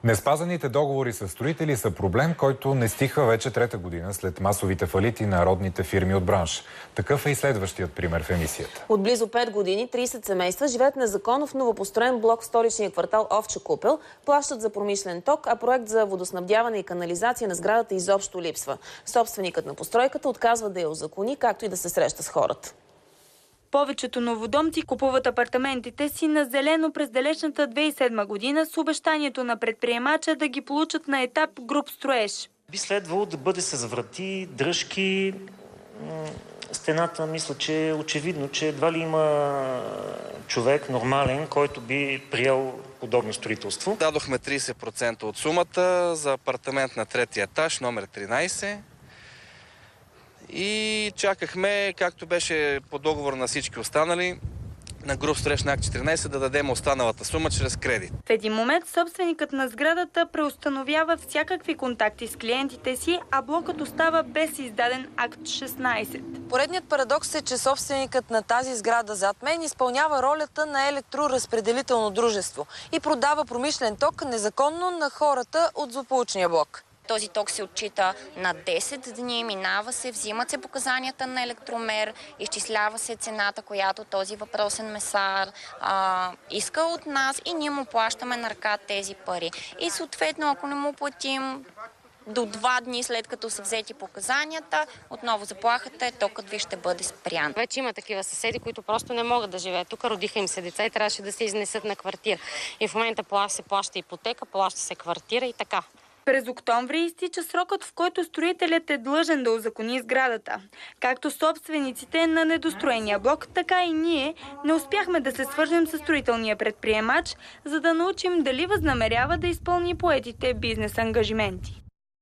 Неспазаните договори с строители са проблем, който не стиха вече трета година след масовите фалити на родните фирми от бранш. Такъв е и следващият пример в емисията. От близо 5 години 30 семейства живеят незаконно в новопостроен блок в столичния квартал Овча купел, плащат за промишлен ток, а проект за водоснабдяване и канализация на сградата изобщо липсва. Собственикът на постройката отказва да я узакони, както и да се среща с хората. Повечето новодомци купуват апартаментите си на зелено през далечната 2007 година с обещанието на предприемача да ги получат на етап груп строеж. Би следвало да бъде се заврати дръжки. Стената, мисля, че е очевидно, че едва ли има човек нормален, който би приел подобно строителство. Дадохме 30% от сумата за апартамент на третия етаж, номер 13. И чакахме, както беше по договор на всички останали, на груп строеж на акт 14 да дадем останалата сума чрез кредит. В един момент собственикът на сградата преустановява всякакви контакти с клиентите си, а блокът остава без издаден акт 16. Поредният парадокс е, че собственикът на тази сграда зад мен изпълнява ролята на електроразпределително дружество и продава промишлен ток незаконно на хората от злополучния блок. Този ток се отчита на 10 дни, минава се, взимат се показанията на електромер, изчислява се цената, която този въпросен месар иска от нас и ние му плащаме на ръка тези пари. И съответно, ако не му платим до 2 дни след като са взети показанията, отново заплахата е, токът ви ще бъде спрян. Вече има такива съседи, които просто не могат да живеят. Тук родиха им се деца и трябваше да се изнесат на квартира. И в момента се плаща ипотека, плаща се квартира и така. През октомври изтича срокът, в който строителят е длъжен да узакони сградата. Както собствениците на недостроения блок, така и ние не успяхме да се свържем с строителния предприемач, за да научим дали възнамерява да изпълни поетите бизнес ангажименти.